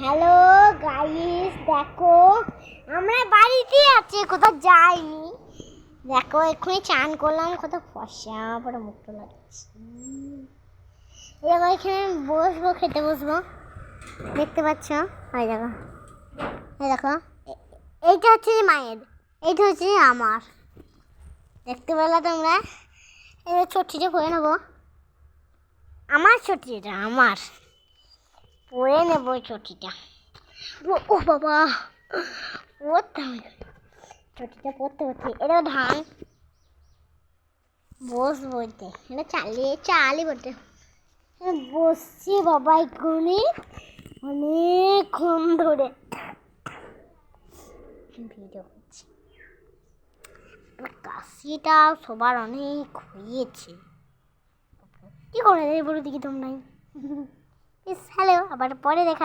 Hello guys, দেখো আমরা বাড়িতে আছি, কোথাও যাইনি। দেখো এক্ষুনি চান করলাম, কত ফর্সা পরে মুখটা লাগছে। এবার এখানে বসবো, খেতে বসবো। দেখতে পাচ্ছ? এই দেখো, এই দেখো, এইটা হচ্ছে মায়ের, এইটা হচ্ছে আমার। দেখতে পেলে তোমরা? এবার ছটিটা করে নেবো, আমার ছটিটা আমার পরে নেবো ছটিটা। ও বাবা, পড়তে হবে, ছটিটা পড়তে পড়তে এটা ধান বস বলতে এটা চালি বলতে বসছি বাবা এক্ষুনি অনেকক্ষণ ধরে ভিডিও করছি। কাশিটা সবার অনেক হয়েছে, কি করে বলো দেখি তোমরাই। হ্যালো, আবার পরে দেখা।